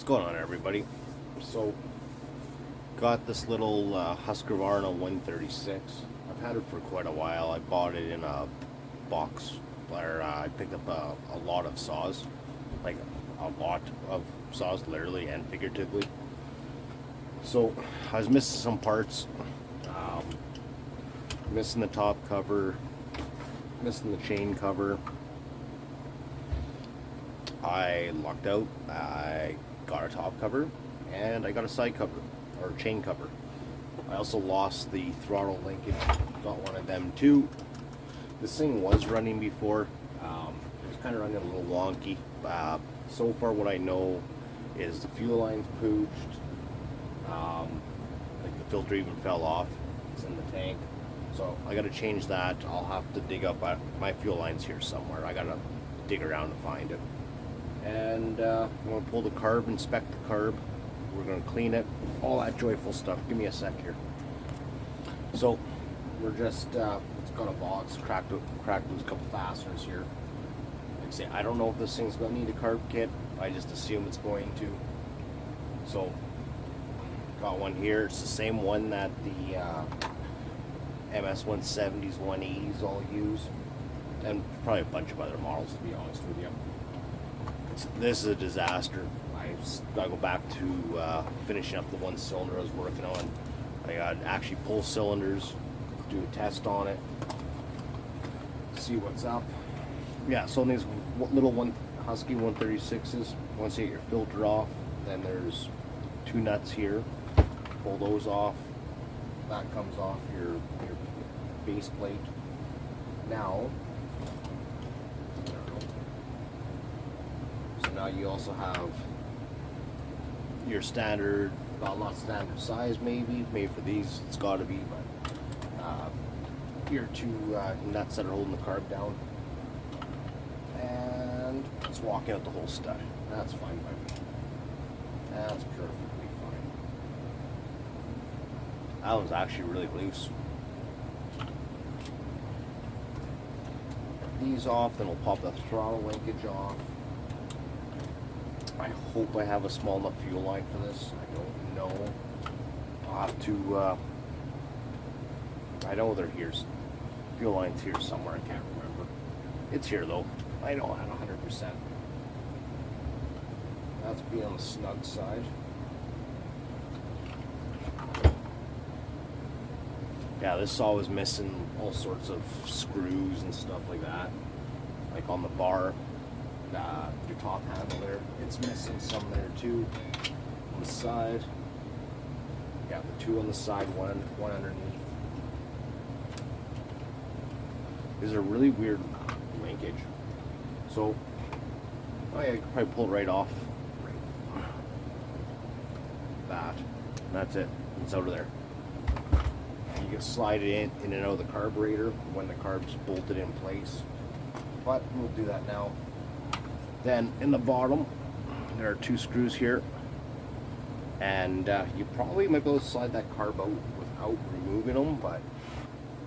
What's going on, everybody? So, got this little Husqvarna 136. I've had it for quite a while. I bought it in a box where I picked up a lot of saws, like a lot of saws, literally and figuratively. So, I was missing some parts, missing the top cover, missing the chain cover. I lucked out. I got a top cover and I got a side cover or chain cover. I also lost the throttle linkage. Got one of them too. This thing was running before. It was kind of running a little wonky. So far, what I know is the fuel line's pooched. Like the filter even fell off. It's in the tank. So I got to change that. I'll have to dig up my fuel lines here somewhere. I got to dig around to find it. And I'm going to pull the carb, inspect the carb. We're going to clean it, all that joyful stuff. Give me a sec here. So we're just, it's got a box, cracked loose a couple fasteners here. Like I say, I don't know if this thing's going to need a carb kit. I just assume it's going to. So got one here. It's the same one that the MS 170s, 180s all use. And probably a bunch of other models, to be honest with you. This is a disaster. I got to go back to finishing up the one cylinder I was working on. I got to actually pull cylinders, do a test on it, see what's up. Yeah, so in these little Husky 136s, once you get your filter off, then there's two nuts here. Pull those off. That comes off your base plate. Now, now you also have your standard, well, not standard size maybe for these it's got to be, but your two nuts that are holding the carb down, and it's walking out the whole stud. That's fine by me. That's perfectly fine. That one's actually really loose. Get these off, then we'll pop the throttle linkage off. I hope I have a small enough fuel line for this. I don't know. I'll have to, I know they're here. Fuel line's here somewhere. I can't remember. It's here though. I know at 100%. That's being on the snug side. Yeah, this saw was missing all sorts of screws and stuff like that. Like on the bar. Your top handle there, it's missing some there too. On the side, yeah, the two on the side, one underneath. These are really weird linkage. So, oh yeah, you could probably pull it right off. Right. That, and that's it. It's out of there. You can slide it in and out of the carburetor when the carb's bolted in place. But we'll do that now. Then in the bottom, there are two screws here, and you probably might be able to slide that carb out without removing them, but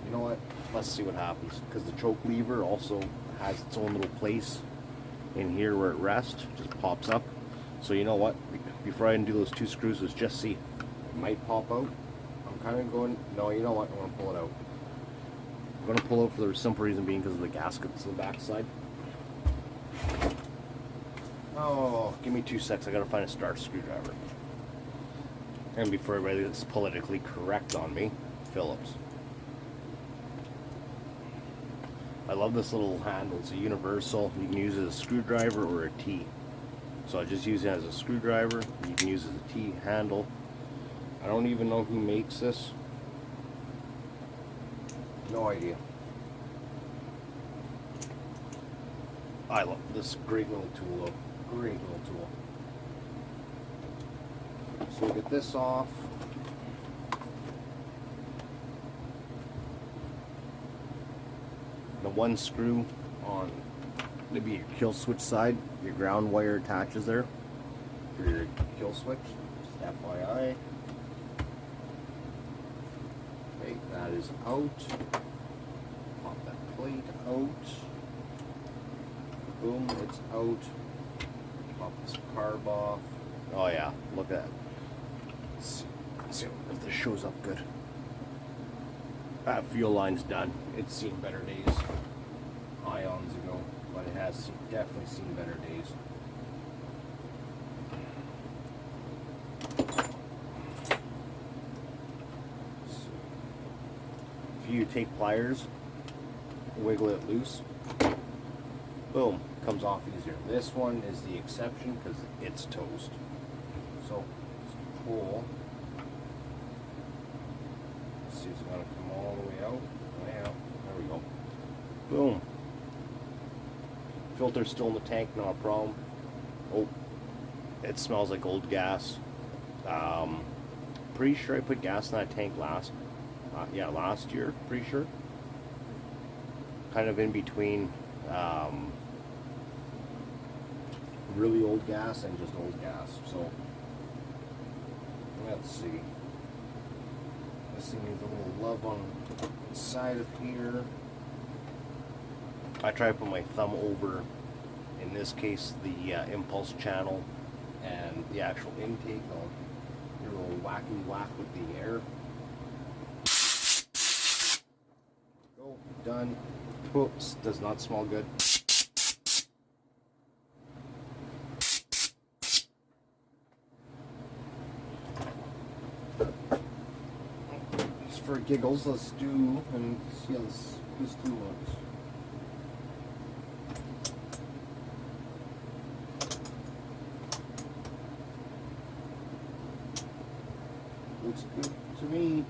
you know what, let's see what happens, because the choke lever also has its own little place in here where it rests, just pops up. So you know what, before I undo those two screws, let's just see. It might pop out. I'm kind of going, no, you know what, I'm going to pull it out. I'm going to pull it out for the simple reason being because of the gaskets on the back side. Oh, give me 2 seconds. I gotta find a star screwdriver. And before everybody gets politically correct on me, Phillips. I love this little handle. It's a universal. You can use it as a screwdriver or a T. So I just use it as a screwdriver. You can use it as a T handle. I don't even know who makes this. No idea. I love this great little tool though. Great little tool. So we'll get this off. The one screw on maybe your kill switch side, your ground wire attaches there for your kill switch. Just FYI. Okay, that is out. Pop that plate out. Boom, it's out. Pop this carb off. Oh yeah, look at that. Let's see if this shows up good. That fuel line's done. It's seen better days ions ago, but it has definitely seen better days. If you take pliers, wiggle it loose, boom, comes off easier. This one is the exception because it's toast. So let's pull. Let's see, it's going to come all the way out. Yeah, there we go. Boom. Filter's still in the tank, not a problem. Oh, it smells like old gas. Pretty sure I put gas in that tank last year, pretty sure. Kind of in between really old gas and just old gas. So let's see. This thing needs a little love on the side of here. I try to put my thumb over, in this case, the impulse channel and the actual intake. I'll do a little wacky whack with the air. Go, done. Whoops, does not smell good. Just for giggles, let's do and see how this do looks. Looks good to me.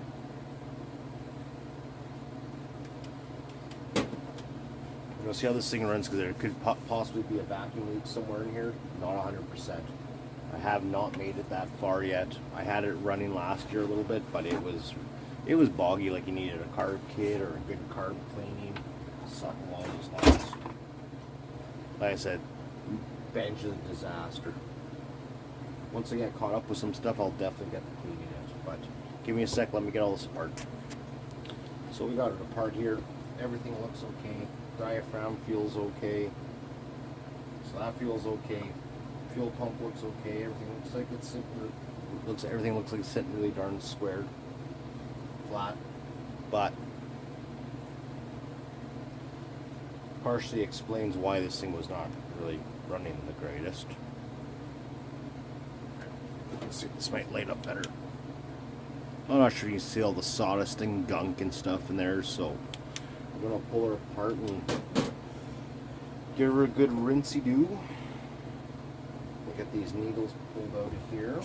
We'll see how this thing runs because there could possibly be a vacuum leak somewhere in here. Not 100%. I have not made it that far yet. I had it running last year a little bit, but it was boggy. Like you needed a carb kit or a good carb cleaning. Something along those lines. Like I said, bench is a disaster. Once I get caught up with some stuff, I'll definitely get the cleaning in. But give me a sec, let me get all this apart. So we got it apart here. Everything looks okay. Diaphragm feels okay. So that feels okay. Fuel pump looks okay. Everything looks like it's sitting. Everything looks like it's sitting really darn squared, flat. But partially explains why this thing was not really running the greatest. Let's see, this might light up better. I'm not sure you can see all the sawdust and gunk and stuff in there, so I'm gonna pull her apart and give her a good rinsey-do. We'll get these needles pulled out of here.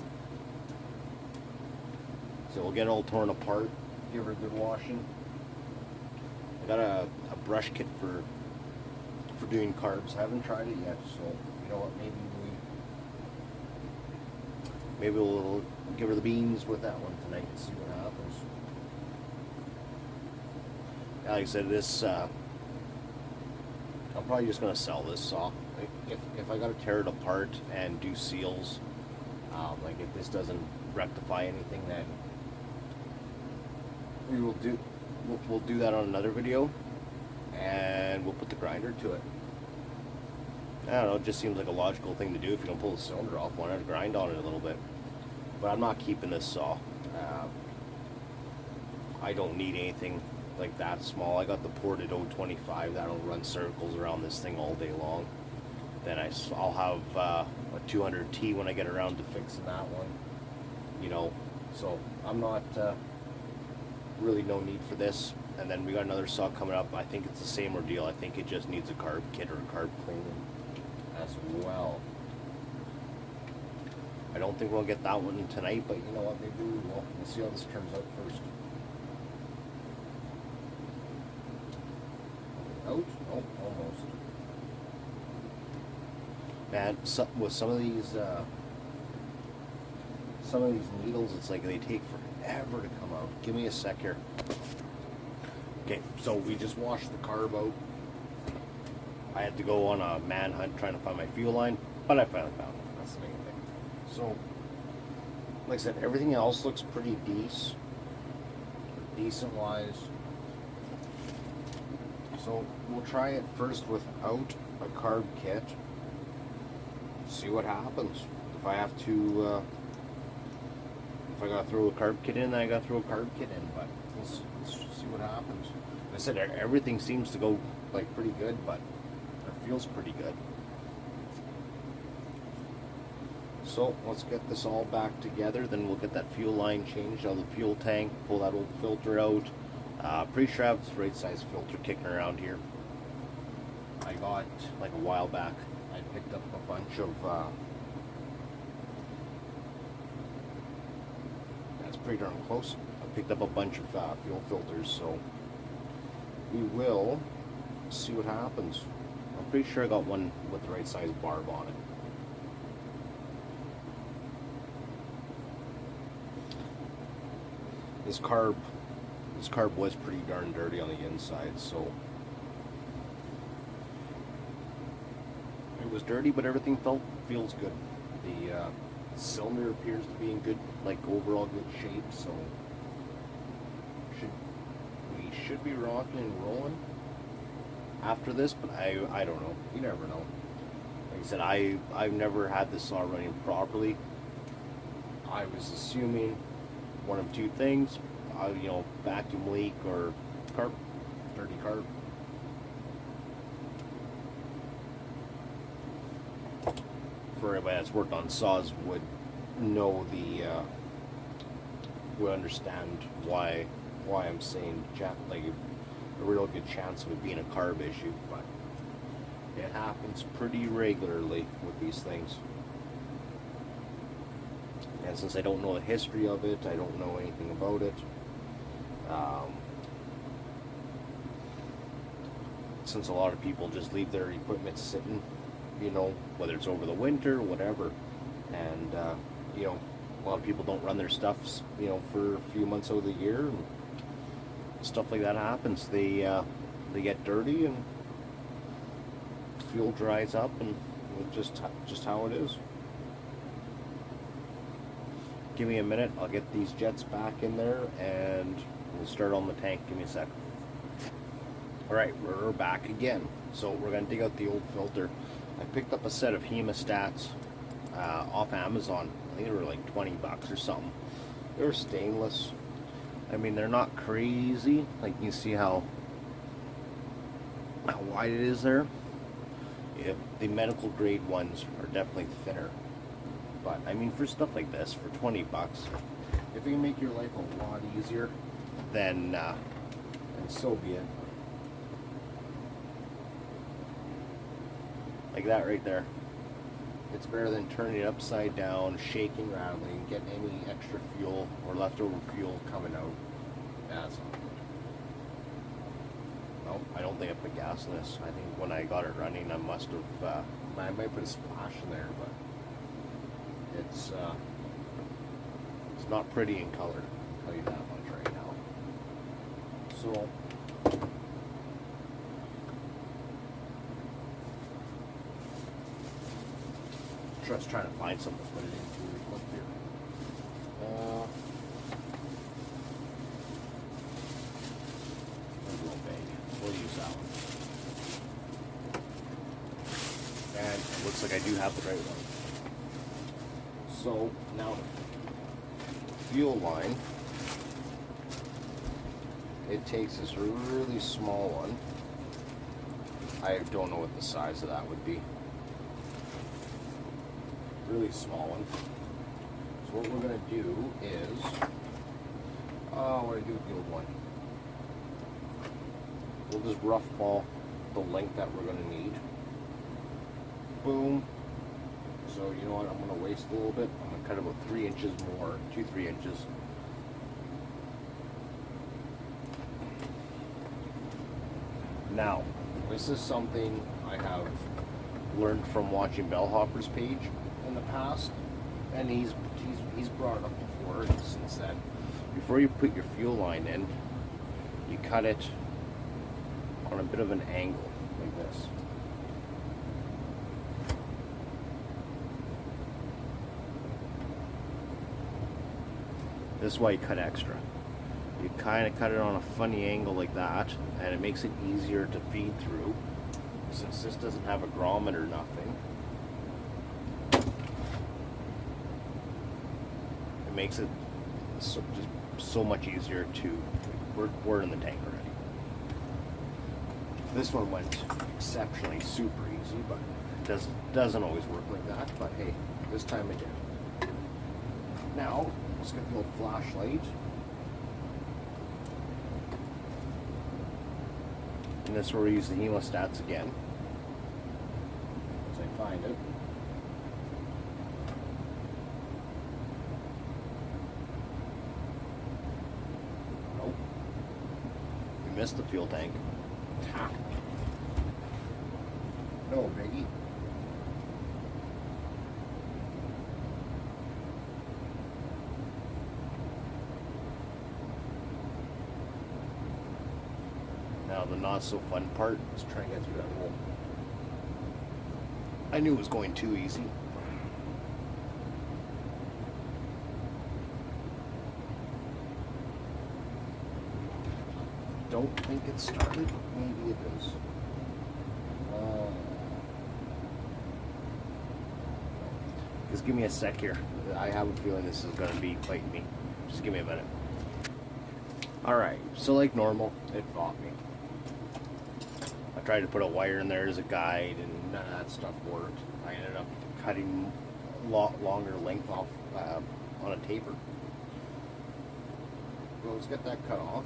So we'll get it all torn apart, give her a good washing. I got a brush kit for doing carbs. I haven't tried it yet, so you know what, maybe we'll give her the beans with that one tonight and see what happens. Like I said, this I'm probably just gonna sell this saw. If I gotta tear it apart and do seals, like if this doesn't rectify anything, then we'll do that on another video, and we'll put the grinder to it. I don't know, it just seems like a logical thing to do. If you don't pull the cylinder off, why not grind on it a little bit? But I'm not keeping this saw. I don't need anything like that small. I got the ported 025 that'll run circles around this thing all day long. Then I'll have a 200T when I get around to fixing that one. You know, so I'm not really no need for this. And then we got another saw coming up. I think it's the same ordeal. I think it just needs a carb kit or a carb cleaning as well. I don't think we'll get that one tonight, but you know what, maybe we will. We'll see how this turns out first. Out? Oh, almost. Man, with some of these needles, it's like they take forever to come out. Give me a sec here. Okay, so we just washed the carb out. I had to go on a manhunt trying to find my fuel line, but I finally found it. That's the main thing. So, like I said, everything else looks pretty decent wise. So we'll try it first without a carb kit. See what happens. if I have to, if I gotta throw a carb kit in, then I gotta throw a carb kit in. But let's see what happens. Like I said, everything seems to go like pretty good, but it feels pretty good. So let's get this all back together. Then we'll get that fuel line changed out of the fuel tank. Pull that old filter out. Pretty sure I have this right size filter kicking around here. I got like a while back. I picked up a bunch of. That's pretty darn close. I picked up a bunch of fuel filters, so we will see what happens. I'm pretty sure I got one with the right size barb on it. This carb was pretty darn dirty on the inside, so it was dirty, but everything feels good. The cylinder appears to be in good, like overall good shape, so we should be rocking and rolling after this. But I don't know. You never know. Like I said, I've never had this saw running properly. I was assuming one of two things, vacuum leak or carb, dirty carb. For everybody that's worked on saws would know would understand why I'm saying like a real good chance of it being a carb issue, but it happens pretty regularly with these things. And since I don't know the history of it, I don't know anything about it. Since a lot of people just leave their equipment sitting, whether it's over the winter or whatever, and a lot of people don't run their stuffs, for a few months out of the year, and stuff like that happens. They get dirty and fuel dries up, and it's just how it is. Give me a minute, I'll get these jets back in there and we'll start on the tank. Give me a sec. Alright, we're back again. So we're going to dig out the old filter. I picked up a set of hemostats off Amazon. I think they were like 20 bucks or something. They're stainless. I mean, they're not crazy. Like, you see how wide it is there. Yeah, the medical grade ones are definitely thinner. But I mean, for stuff like this, for 20 bucks, if it can make your life a lot easier, then so be it. Like that right there. It's better than turning it upside down, shaking, rattling, getting any extra fuel or leftover fuel coming out. That's not good. No, I don't think I put gas in this. I think when I got it running, I must have, I might put a splash in there, but it's not pretty in color, I'll tell you that much right now. So just trying to find something to put it into really quick here. There's a little bag. We'll use that one. And it looks like I do have the right one. So now the fuel line, it takes this really small one. I don't know what the size of that would be. Really small one. So what we're going to do is, what do I do with the old one? We'll just rough ball the length that we're going to need. Boom. So you know what, I'm going to waste a little bit. I'm going to cut about 3 inches more, 2-3 inches. Now, this is something I have learned from watching Bellhopper's page in the past, and he's brought it up before since then. Before you put your fuel line in, you cut it on a bit of an angle like this. This is why you cut extra. You kind of cut it on a funny angle like that, and it makes it easier to feed through. Since this doesn't have a grommet or nothing, makes it just so much easier to. We're in the tank already. This one went exceptionally super easy, but it doesn't always work like that. But hey, this time it did. Now let's get the old flashlight. And this is where we use the hemostats again. As I find it. Nope. We missed the fuel tank. No biggie. Now the not so fun part is trying to get through that hole. I knew it was going too easy. Don't think it started. Maybe it is. Just give me a sec here. I have a feeling this is going to be fighting me. Just give me a minute. Alright, so like normal, it fought me. I tried to put a wire in there as a guide and none of that stuff worked. I ended up cutting longer length off on a taper. Well, let's get that cut off.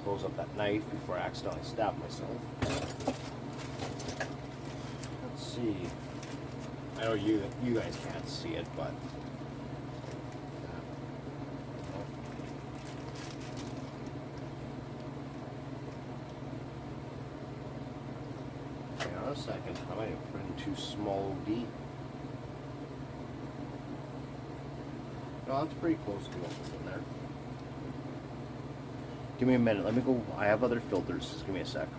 Close up that knife before I accidentally stab myself. Let's see. I know you guys can't see it, but hang on a second. I might have put in too small D. No, that's pretty close to what's in there. Give me a minute. Let me go. I have other filters. Just give me a sec.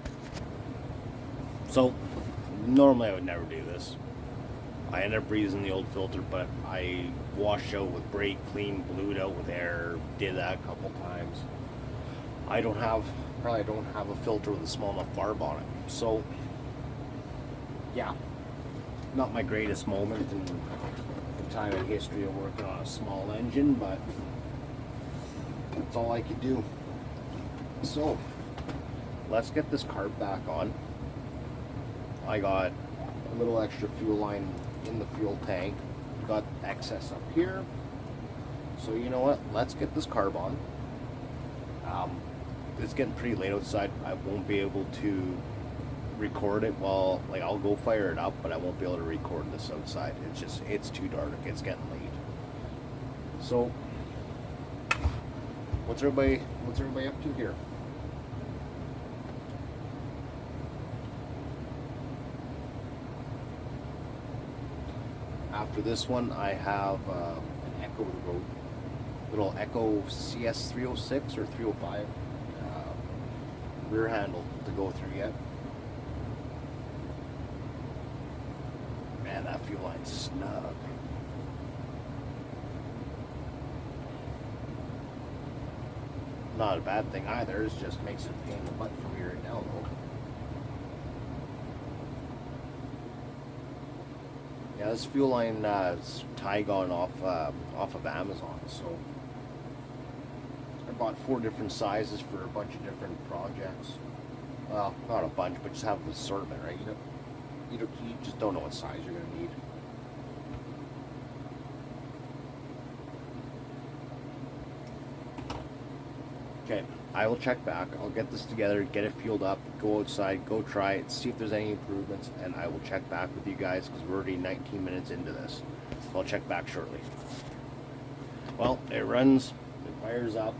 So, normally I would never do this. I ended up reusing the old filter, but I washed out with brake clean, blew it out with air, did that a couple times. Probably don't have a filter with a small enough barb on it. So, yeah, not my greatest moment in the time in history of working on a small engine, but that's all I could do. So, let's get this carb back on. I got a little extra fuel line in the fuel tank. Got excess up here. So you know what? Let's get this carb on. It's getting pretty late outside. I won't be able to record it while, like, I'll go fire it up, but I won't be able to record this outside. It's too dark. It's getting late. So, what's everybody up to here? After this one, I have an Echo to go, little Echo CS306 or 305 rear handle to go through yet. Man, that fuel line's snug. Not a bad thing either. It just makes it a pain in the butt for me right now, though. Yeah, this fuel line is Tygon off of Amazon. So I bought 4 different sizes for a bunch of different projects. Well, not a bunch, but just have an assortment, right? You just don't know what size you're gonna need. Okay, I will check back. I'll get this together, get it fueled up, go outside, go try it, see if there's any improvements, and I will check back with you guys because we're already 19 minutes into this. So I'll check back shortly. Well, it runs, it fires up.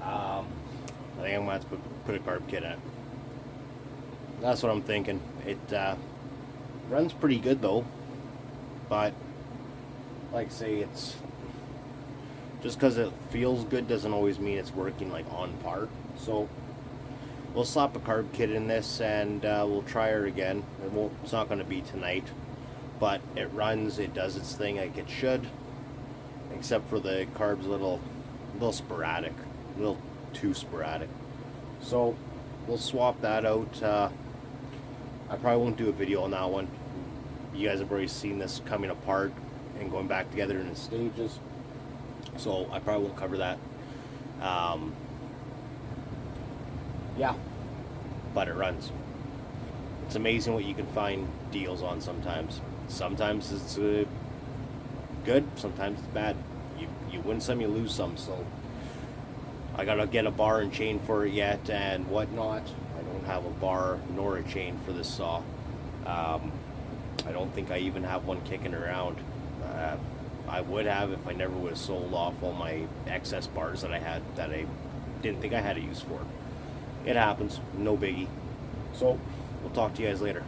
I think I'm going to have to put a carb kit in it. That's what I'm thinking. It runs pretty good though, but like I say, it's just because it feels good doesn't always mean it's working like on par. So we'll slap a carb kit in this and we'll try her again. It's not going to be tonight, but it runs, it does its thing like it should, except for the carb's a little sporadic, a little too sporadic. So we'll swap that out. I probably won't do a video on that one. you guys have already seen this coming apart and going back together in stages, so I probably won't cover that. Yeah, but it runs. It's amazing what you can find deals on sometimes. Sometimes it's good, sometimes it's bad. You win some, you lose some. So I gotta get a bar and chain for it yet and whatnot. I don't have a bar nor a chain for this saw. I don't think I even have one kicking around. I would have if I never would have sold off all my excess bars that I had that I didn't think I had a use for. It happens, no biggie. So we'll talk to you guys later.